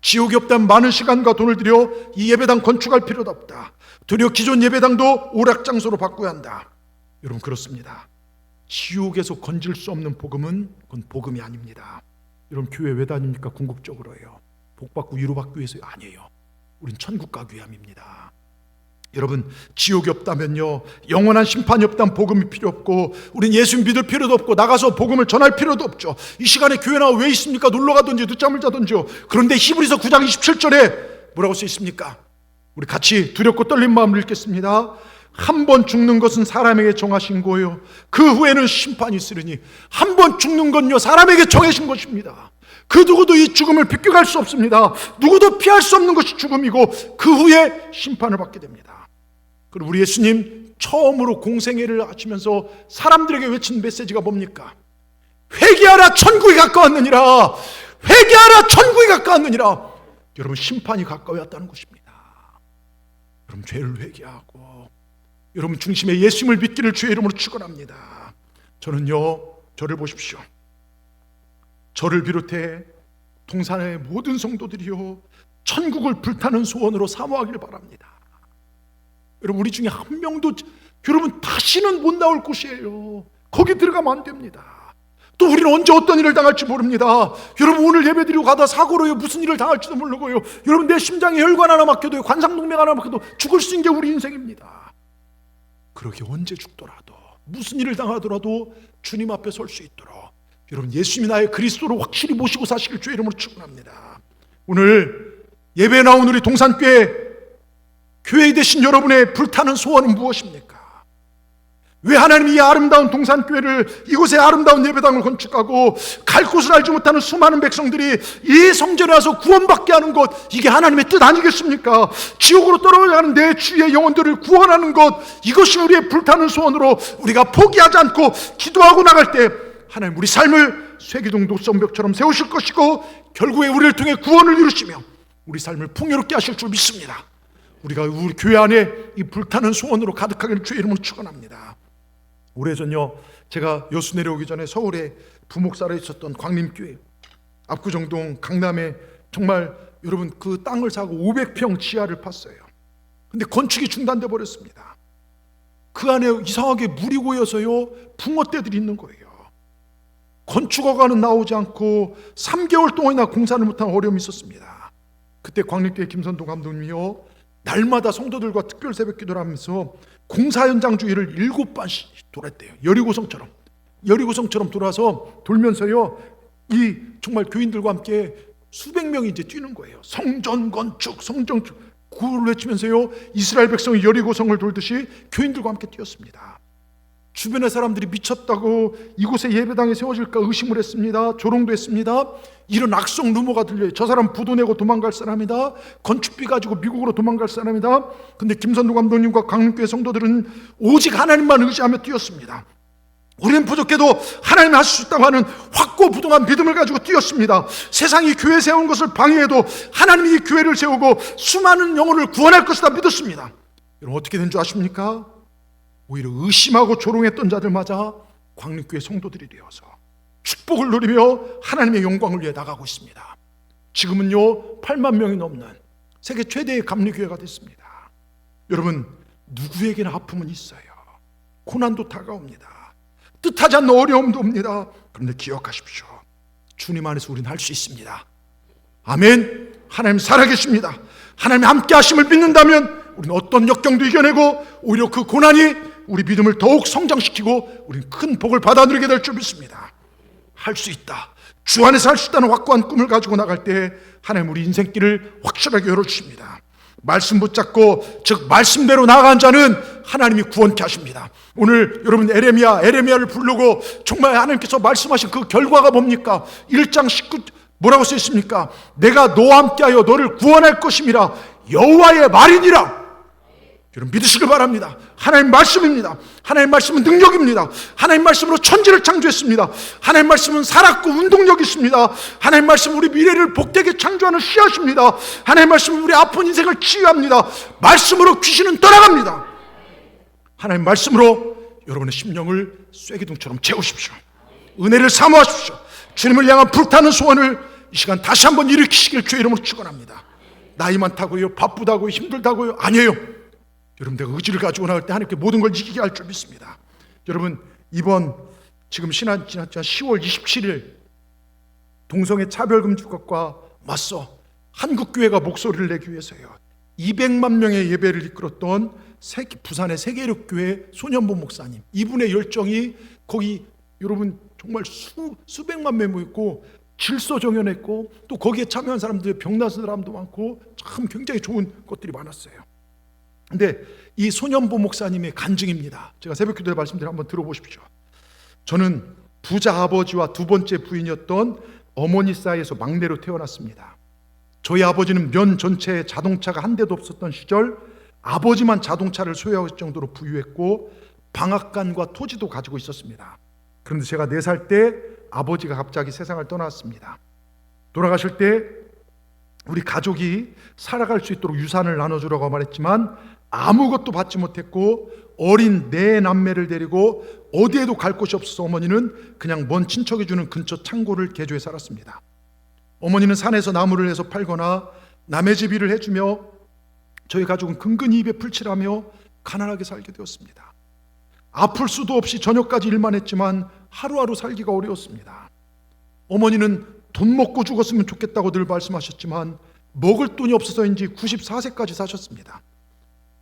지옥이 없다면 많은 시간과 돈을 들여 이 예배당 건축할 필요도 없다. 도리어 기존 예배당도 오락장소로 바꿔야 한다. 여러분, 그렇습니다. 지옥에서 건질 수 없는 복음은 그건 복음이 아닙니다. 여러분, 교회 왜 다닙니까? 궁극적으로요. 복받고 위로받기 위해서 아니에요. 우린 천국 가기 위함입니다. 여러분, 지옥이 없다면요, 영원한 심판이 없다면 복음이 필요 없고, 우린 예수 믿을 필요도 없고, 나가서 복음을 전할 필요도 없죠. 이 시간에 교회 나와 왜 있습니까? 놀러 가든지 늦잠을 자든지요. 그런데 히브리서 9장 27절에 뭐라고 써 있습니까? 우리 같이 두렵고 떨린 마음을 읽겠습니다. 한 번 죽는 것은 사람에게 정하신 거예요. 그 후에는 심판이 있으리니. 한 번 죽는 건요, 사람에게 정하신 것입니다. 그 누구도 이 죽음을 비껴갈 수 없습니다. 누구도 피할 수 없는 것이 죽음이고, 그 후에 심판을 받게 됩니다. 그리고 우리 예수님 처음으로 공생애를 하시면서 사람들에게 외친 메시지가 뭡니까? 회개하라, 천국이 가까웠느니라. 회개하라, 천국이 가까웠느니라. 여러분, 심판이 가까이 왔다는 것입니다. 여러분, 죄를 회개하고 여러분 중심에 예수님을 믿기를 주의 이름으로 축원합니다. 저는요, 저를 보십시오. 저를 비롯해 동산의 모든 성도들이요, 천국을 불타는 소원으로 사모하기를 바랍니다. 여러분, 우리 중에 한 명도 여러분 다시는 못 나올 곳이에요. 거기 들어가면 안 됩니다. 또 우리는 언제 어떤 일을 당할지 모릅니다. 여러분, 오늘 예배드리고 가다 사고로요 무슨 일을 당할지도 모르고요. 여러분, 내 심장에 혈관 하나 막혀도, 관상동맥 하나 막혀도 죽을 수 있는 게 우리 인생입니다. 그러게 언제 죽더라도, 무슨 일을 당하더라도 주님 앞에 설 수 있도록 여러분, 예수님이 나의 그리스도로 확실히 모시고 사시길 주의 이름으로 축원합니다. 오늘 예배에 나온 우리 동산교회 교회 되신 여러분의 불타는 소원은 무엇입니까? 왜 하나님이 이 아름다운 동산교회를, 이곳에 아름다운 예배당을 건축하고 갈 곳을 알지 못하는 수많은 백성들이 이 성전에 와서 구원받게 하는 것, 이게 하나님의 뜻 아니겠습니까? 지옥으로 떨어져가는 내 주의 영혼들을 구원하는 것, 이것이 우리의 불타는 소원으로 우리가 포기하지 않고 기도하고 나갈 때 하나님 우리 삶을 쇠기둥 노성벽처럼 세우실 것이고, 결국에 우리를 통해 구원을 이루시며 우리 삶을 풍요롭게 하실 줄 믿습니다. 우리가 우리 교회 안에 이 불타는 소원으로 가득하기를 주의 이름으로 축원합니다. 오래전요, 제가 여수 내려오기 전에 서울에 부목사로 있었던 광림교회 압구정동 강남에 정말 여러분 그 땅을 사고 500평 지하를 팠어요. 근데 건축이 중단돼 버렸습니다. 그 안에 이상하게 물이 고여서요 붕어떼들이 있는 거예요. 건축허가는 나오지 않고 3개월 동안이나 공사를 못한 어려움이 있었습니다. 그때 광림교회 김선동 감독님이요, 날마다 성도들과 특별 새벽 기도를 하면서 공사 현장 주위를 7번씩 돌았대요. 여리고성처럼 돌아서 돌면서요, 이 정말 교인들과 함께 수백 명이 이제 뛰는 거예요. 성전 건축, 성전 구호를 외치면서요, 이스라엘 백성이 여리고성을 돌듯이 교인들과 함께 뛰었습니다. 주변의 사람들이 미쳤다고 이곳에 예배당이 세워질까 의심을 했습니다. 조롱도 했습니다. 이런 악성 루머가 들려요. 저 사람 부도 내고 도망갈 사람이다. 건축비 가지고 미국으로 도망갈 사람이다. 근데 김선두 감독님과 강릉교회 성도들은 오직 하나님만 의지하며 뛰었습니다. 우리는 부족해도 하나님이 하실 수 있다고 하는 확고부동한 믿음을 가지고 뛰었습니다. 세상이 교회 세운 것을 방해해도 하나님이 이 교회를 세우고 수많은 영혼을 구원할 것이다 믿었습니다. 여러분 어떻게 된 줄 아십니까? 오히려 의심하고 조롱했던 자들마저 광림교회 성도들이 되어서 축복을 누리며 하나님의 영광을 위해 나가고 있습니다. 지금은요 8만 명이 넘는 세계 최대의 감리교회가 됐습니다. 여러분 누구에게나 아픔은 있어요. 고난도 다가옵니다. 뜻하지 않는 어려움도 옵니다. 그런데 기억하십시오. 주님 안에서 우리는 할 수 있습니다. 아멘. 하나님 살아계십니다. 하나님 함께 하심을 믿는다면 우리는 어떤 역경도 이겨내고 오히려 그 고난이 우리 믿음을 더욱 성장시키고 우리는 큰 복을 받아 누리게 될 줄 믿습니다. 할 수 있다. 주 안에서 할 수 있다는 확고한 꿈을 가지고 나갈 때 하나님 우리 인생길을 확실하게 열어주십니다. 말씀 붙잡고 즉 말씀대로 나아간 자는 하나님이 구원케 하십니다. 오늘 여러분 에레미야를 부르고 정말 하나님께서 말씀하신 그 결과가 뭡니까? 1장 19 뭐라고 써 있습니까? 내가 너와 함께하여 너를 구원할 것임이라 여호와의 말이니라. 여러분 믿으시길 바랍니다. 하나님 말씀입니다. 하나님 말씀은 능력입니다. 하나님 말씀으로 천지를 창조했습니다. 하나님 말씀은 살았고 운동력이 있습니다. 하나님 말씀은 우리 미래를 복되게 창조하는 씨앗입니다. 하나님 말씀은 우리 아픈 인생을 치유합니다. 말씀으로 귀신은 떠나갑니다. 하나님 말씀으로 여러분의 심령을 쐐기둥처럼 채우십시오. 은혜를 사모하십시오. 주님을 향한 불타는 소원을 이 시간 다시 한번 일으키시길 주의 이름으로 축원합니다. 나이 많다고요? 바쁘다고요? 힘들다고요? 아니에요. 여러분 내가 의지를 가지고 나갈 때 하나님께 모든 걸 이기게 할 줄 믿습니다. 여러분 이번 지금 지난 10월 27일 동성애 차별금지법과 맞서 한국교회가 목소리를 내기 위해서요 200만 명의 예배를 이끌었던 부산의 세계력교회 손현보 목사님, 이분의 열정이 거기 여러분 정말 수백만 명 모였고 질서 정연했고 또 거기에 참여한 사람들 병난 사람도 많고 참 굉장히 좋은 것들이 많았어요. 근데 이 손현보 목사님의 간증입니다. 제가 새벽기도에 말씀드린 한번 들어보십시오. 저는 부자 아버지와 두 번째 부인이었던 어머니 사이에서 막내로 태어났습니다. 저희 아버지는 면 전체에 자동차가 한 대도 없었던 시절 아버지만 자동차를 소유할 정도로 부유했고 방앗간과 토지도 가지고 있었습니다. 그런데 제가 4살 때 아버지가 갑자기 세상을 떠났습니다. 돌아가실 때 우리 가족이 살아갈 수 있도록 유산을 나눠주라고 말했지만 아무것도 받지 못했고 어린 네 남매를 데리고 어디에도 갈 곳이 없어서 어머니는 그냥 먼 친척이 주는 근처 창고를 개조해 살았습니다. 어머니는 산에서 나무를 해서 팔거나 남의 집 일을 해주며 저희 가족은 근근히 입에 풀칠하며 가난하게 살게 되었습니다. 아플 수도 없이 저녁까지 일만 했지만 하루하루 살기가 어려웠습니다. 어머니는 돈 먹고 죽었으면 좋겠다고 늘 말씀하셨지만 먹을 돈이 없어서인지 94세까지 사셨습니다.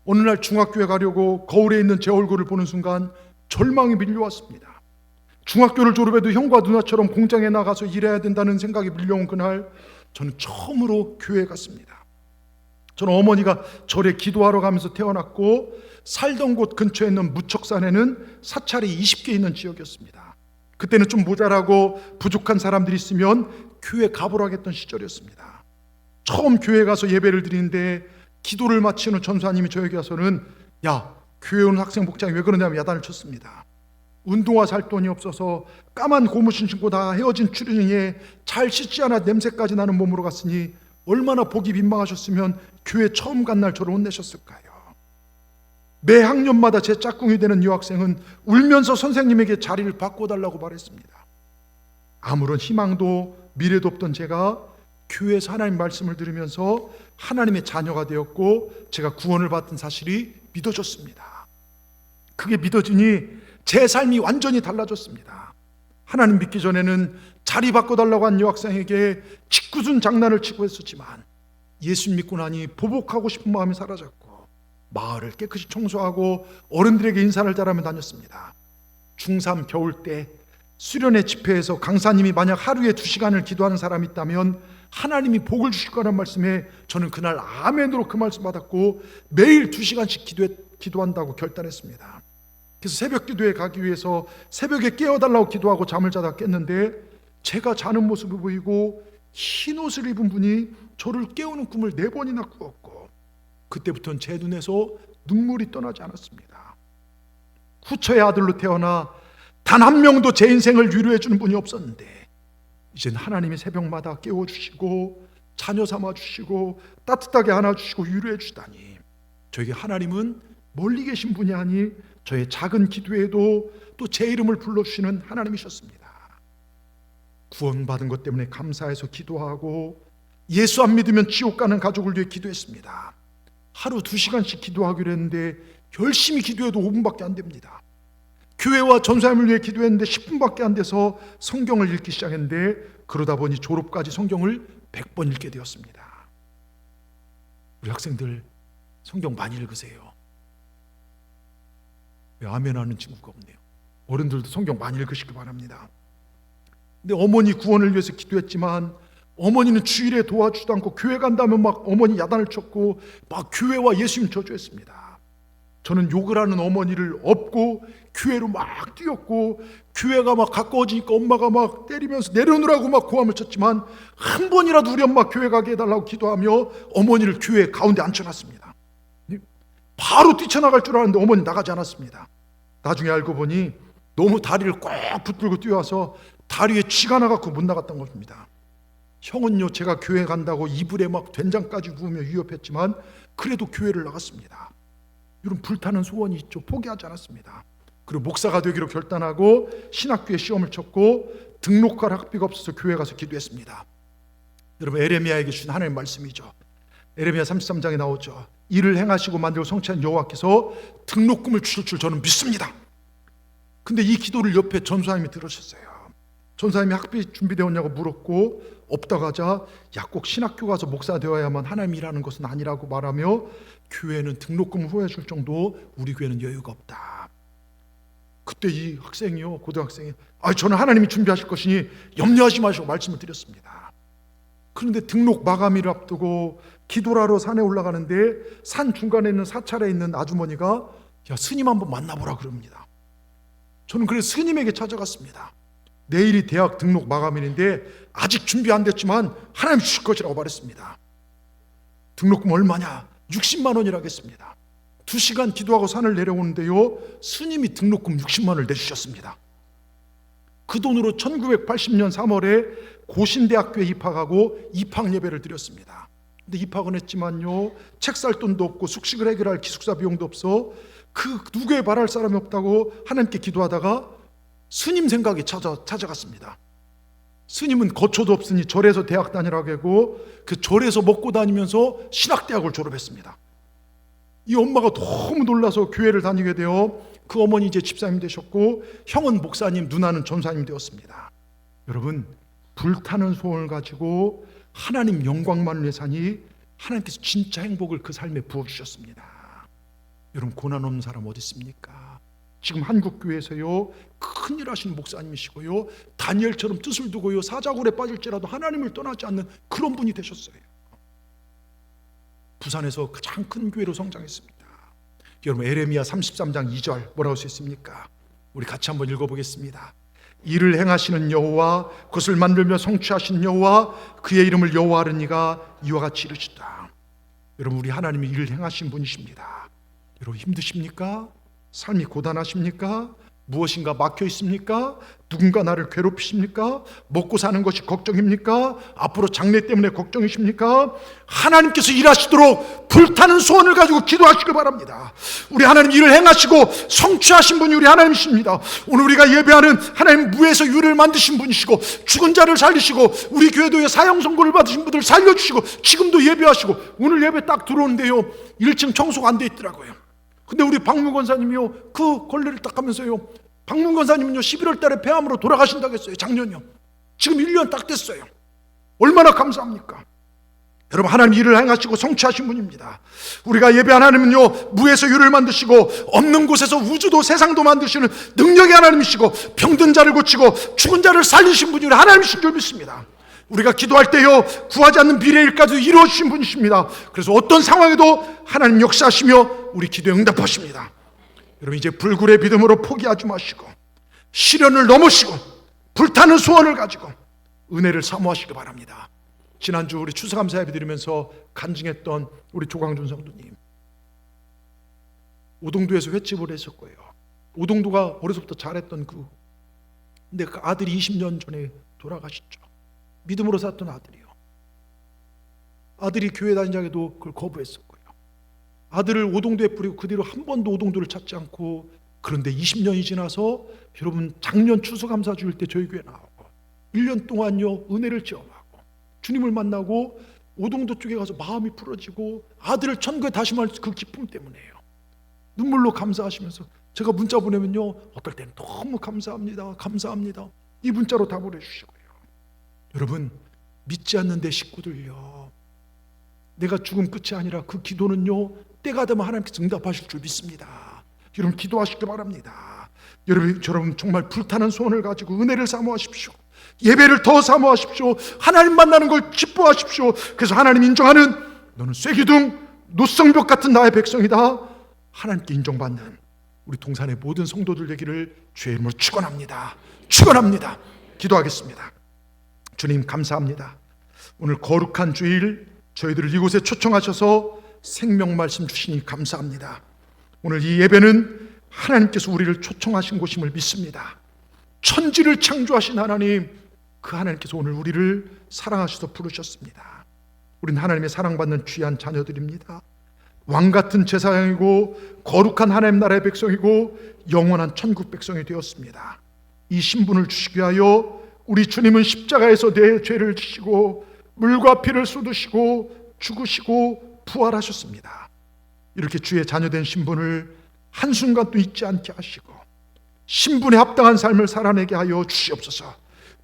어느 날 중학교에 가려고 거울에 있는 제 얼굴을 보는 순간 절망이 밀려왔습니다. 중학교를 졸업해도 형과 누나처럼 공장에 나가서 일해야 된다는 생각이 밀려온 그날 저는 처음으로 교회에 갔습니다. 저는 어머니가 절에 기도하러 가면서 태어났고 살던 곳 근처에 있는 무척산에는 사찰이 20개 있는 지역이었습니다. 그때는 좀 모자라고 부족한 사람들이 있으면 교회 가보라고 했던 시절이었습니다. 처음 교회 가서 예배를 드리는데 기도를 마치는 전사님이 저에게 와서는 야, 교회 오는 학생 복장이 왜 그러냐며 야단을 쳤습니다. 운동화 살 돈이 없어서 까만 고무신 신고 다 헤어진 추리닝에 잘 씻지 않아 냄새까지 나는 몸으로 갔으니 얼마나 보기 민망하셨으면 교회 처음 간 날 저를 혼내셨을까요? 매 학년마다 제 짝꿍이 되는 여학생은 울면서 선생님에게 자리를 바꿔달라고 말했습니다. 아무런 희망도 미래도 없던 제가 교회에서 하나님 말씀을 들으면서 하나님의 자녀가 되었고 제가 구원을 받은 사실이 믿어졌습니다. 그게 믿어지니 제 삶이 완전히 달라졌습니다. 하나님 믿기 전에는 자리 바꿔달라고 한 여학생에게 짓궂은 장난을 치고 했었지만 예수 믿고 나니 보복하고 싶은 마음이 사라졌고 마을을 깨끗이 청소하고 어른들에게 인사를 잘하며 다녔습니다. 중3 겨울 때 수련회 집회에서 강사님이 만약 하루에 2시간을 기도하는 사람이 있다면 하나님이 복을 주실 거라는 말씀에 저는 그날 아멘으로 그 말씀 받았고 매일 2시간씩 기도한다고 결단했습니다. 그래서 새벽 기도에 가기 위해서 새벽에 깨워달라고 기도하고 잠을 자다 깼는데 제가 자는 모습을 보이고 흰 옷을 입은 분이 저를 깨우는 꿈을 4번이나 꾸었고, 그때부터는 제 눈에서 눈물이 떠나지 않았습니다. 후처의 아들로 태어나 단 한 명도 제 인생을 위로해 주는 분이 없었는데 이제는 하나님이 새벽마다 깨워주시고 자녀 삼아주시고 따뜻하게 안아주시고 위로해 주다니, 저에게 하나님은 멀리 계신 분이 아니 저의 작은 기도에도 또 제 이름을 불러주시는 하나님이셨습니다. 구원받은 것 때문에 감사해서 기도하고 예수 안 믿으면 지옥 가는 가족을 위해 기도했습니다. 하루 2시간씩 기도하기로 했는데 열심히 기도해도 5분밖에 안 됩니다. 교회와 전사님을 위해 기도했는데 10분밖에 안 돼서 성경을 읽기 시작했는데 그러다 보니 졸업까지 성경을 100번 읽게 되었습니다. 우리 학생들 성경 많이 읽으세요. 왜 아멘 하는 친구가 없네요. 어른들도 성경 많이 읽으시기 바랍니다. 근데 어머니 구원을 위해서 기도했지만 어머니는 주일에 도와주지도 않고 교회 간다면 막 어머니 야단을 쳤고 막 교회와 예수님 저주했습니다. 저는 욕을 하는 어머니를 업고 교회로 막 뛰었고 교회가 막 가까워지니까 엄마가 막 때리면서 내려놓으라고 막 고함을 쳤지만 한 번이라도 우리 엄마 교회 가게 해달라고 기도하며 어머니를 교회 가운데 앉혀놨습니다. 바로 뛰쳐나갈 줄 알았는데 어머니 나가지 않았습니다. 나중에 알고 보니 너무 다리를 꼭 붙들고 뛰어와서 다리에 쥐가 나갖고 못 나갔던 겁니다. 형은요, 제가 교회 간다고 이불에 막 된장까지 부으며 위협했지만 그래도 교회를 나갔습니다. 이런 불타는 소원이 있죠. 포기하지 않았습니다. 그리고 목사가 되기로 결단하고 신학교에 시험을 쳤고 등록할 학비가 없어서 교회 가서 기도했습니다. 여러분, 에레미야에게 주신 하나님의 말씀이죠. 에레미야 33장에 나오죠. 이를 행하시고 만들고 성취한 여호와께서 등록금을 주실 줄 저는 믿습니다. 근데 이 기도를 옆에 전사님이 들으셨어요. 전사님이 학비 준비되어 있냐고 물었고 없다고 하자 야, 꼭 신학교 가서 목사 되어야만 하나님 일하는 것은 아니라고 말하며 교회는 등록금을 후회해 줄 정도 우리 교회는 여유가 없다. 그때 이 학생이요, 고등학생이 저는 하나님이 준비하실 것이니 염려하지 마시고 말씀을 드렸습니다. 그런데 등록 마감일을 앞두고 기도를 하러 산에 올라가는데 산 중간에 있는 사찰에 있는 아주머니가 야, 스님 한번 만나보라 그럽니다. 저는 그래서 스님에게 찾아갔습니다. 내일이 대학 등록 마감일인데 아직 준비 안 됐지만 하나님 주실 것이라고 말했습니다. 등록금 얼마냐? 60만 원이라고 했습니다. 2시간 기도하고 산을 내려오는데요, 스님이 등록금 60만 원을 내주셨습니다. 그 돈으로 1980년 3월에 고신대학교에 입학하고 입학 예배를 드렸습니다. 근데 입학은 했지만요, 책 살 돈도 없고 숙식을 해결할 기숙사 비용도 없어 그 누구에 말할 사람이 없다고 하나님께 기도하다가 스님 생각이 찾아갔습니다. 스님은 거처도 없으니 절에서 대학 다니라고 하고 그 절에서 먹고 다니면서 신학대학을 졸업했습니다. 이 엄마가 너무 놀라서 교회를 다니게 되어 그 어머니 이제 집사님 되셨고 형은 목사님, 누나는 전사님 되었습니다. 여러분, 불타는 소원을 가지고 하나님 영광만을 위해 사니 하나님께서 진짜 행복을 그 삶에 부어주셨습니다. 여러분, 고난 없는 사람 어디 있습니까? 지금 한국교회에서요, 큰일 하시는 목사님이시고요, 다니엘처럼 뜻을 두고요, 사자굴에 빠질지라도 하나님을 떠나지 않는 그런 분이 되셨어요. 부산에서 가장 큰 교회로 성장했습니다. 여러분, 에레미야 33장 2절 뭐라고 써 있습니까? 우리 같이 한번 읽어보겠습니다. 이를 행하시는 여호와, 그것을 만들며 성취하시는 여호와, 그의 이름을 여호와하느니가 이와 같이 이르시다. 여러분, 우리 하나님이 일을 행하신 분이십니다. 여러분, 힘드십니까? 삶이 고단하십니까? 무엇인가 막혀 있습니까? 누군가 나를 괴롭히십니까? 먹고 사는 것이 걱정입니까? 앞으로 장래 때문에 걱정이십니까? 하나님께서 일하시도록 불타는 소원을 가지고 기도하시길 바랍니다. 우리 하나님 일을 행하시고 성취하신 분이 우리 하나님이십니다. 오늘 우리가 예배하는 하나님, 무에서 유를 만드신 분이시고 죽은 자를 살리시고 우리 교회도에 사형 선고를 받으신 분들 살려주시고 지금도 예배하시고, 오늘 예배 딱 들어오는데요, 1층 청소가 안 돼 있더라고요. 근데 우리 박문 권사님이요, 그 걸레를 딱 하면서요, 박문 권사님은요 11월 달에 폐암으로 돌아가신다고 했어요. 작년이요. 지금 1년 딱 됐어요. 얼마나 감사합니까? 여러분, 하나님 일을 행하시고 성취하신 분입니다. 우리가 예배 하나님은요, 무에서 유를 만드시고 없는 곳에서 우주도 세상도 만드시는 능력의 하나님이시고 병든 자를 고치고 죽은 자를 살리신 분이 우리 하나님이신 줄 믿습니다. 우리가 기도할 때요, 구하지 않는 미래 일까지도 이루어주신 분이십니다. 그래서 어떤 상황에도 하나님 역사하시며 우리 기도에 응답하십니다. 여러분 이제 불굴의 믿음으로 포기하지 마시고 시련을 넘으시고 불타는 소원을 가지고 은혜를 사모하시기 바랍니다. 지난주 우리 추수감사 예배 드리면서 간증했던 우리 조광준 성도님, 오동도에서 횟집을 했었고요. 오동도가 어려서부터 잘했던 근데 그 아들이 20년 전에 돌아가셨죠. 믿음으로 살았던 아들이요. 아들이 교회 다니자기도 그걸 거부했었고요. 아들을 오동도에 뿌리고 그 뒤로 한 번도 오동도를 찾지 않고, 그런데 20년이 지나서 여러분 작년 추수감사 주일 때 저희 교회 나오고 1년 동안요 은혜를 체험하고 주님을 만나고 오동도 쪽에 가서 마음이 풀어지고 아들을 천국에 다시 말 그 기쁨 때문에요. 눈물로 감사하시면서 제가 문자 보내면요 어떨 때는 너무 감사합니다, 감사합니다 이 문자로 답을 해주시고요. 여러분 믿지 않는 내 식구들요, 내가 죽음 끝이 아니라 그 기도는요 때가 되면 하나님께서 응답하실 줄 믿습니다. 여러분 기도하시기 바랍니다. 여러분 정말 불타는 소원을 가지고 은혜를 사모하십시오. 예배를 더 사모하십시오. 하나님 만나는 걸 기뻐하십시오. 그래서 하나님 인정하는 너는 쇠기둥 노성벽 같은 나의 백성이다, 하나님께 인정받는 우리 동산의 모든 성도들 되기를 주의 이름으로 축원합니다. 축원합니다. 기도하겠습니다. 주님 감사합니다. 오늘 거룩한 주일 저희들을 이곳에 초청하셔서 생명 말씀 주시니 감사합니다. 오늘 이 예배는 하나님께서 우리를 초청하신 곳임을 믿습니다. 천지를 창조하신 하나님, 그 하나님께서 오늘 우리를 사랑하셔서 부르셨습니다. 우리는 하나님의 사랑받는 귀한 자녀들입니다. 왕같은 제사장이고 거룩한 하나님 나라의 백성이고 영원한 천국 백성이 되었습니다. 이 신분을 주시기 위하여 우리 주님은 십자가에서 내 죄를 지시고 물과 피를 쏟으시고 죽으시고 부활하셨습니다. 이렇게 주의 자녀된 신분을 한순간도 잊지 않게 하시고 신분에 합당한 삶을 살아내게 하여 주시옵소서.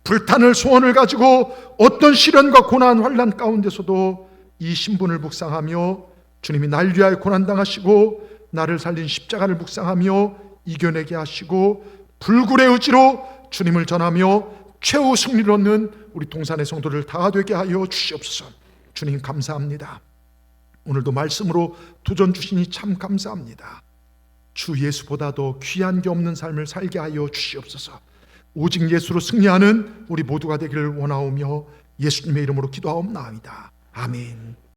불타는 소원을 가지고 어떤 시련과 고난 환난 가운데서도 이 신분을 묵상하며 주님이 날 위하여 고난당하시고 나를 살린 십자가를 묵상하며 이겨내게 하시고 불굴의 의지로 주님을 전하며 최후 승리를 얻는 우리 동산의 성도를 다 되게 하여 주시옵소서. 주님 감사합니다. 오늘도 말씀으로 도전 주시니 참 감사합니다. 주 예수보다 더 귀한 게 없는 삶을 살게 하여 주시옵소서. 오직 예수로 승리하는 우리 모두가 되기를 원하오며 예수님의 이름으로 기도하옵나이다. 아멘.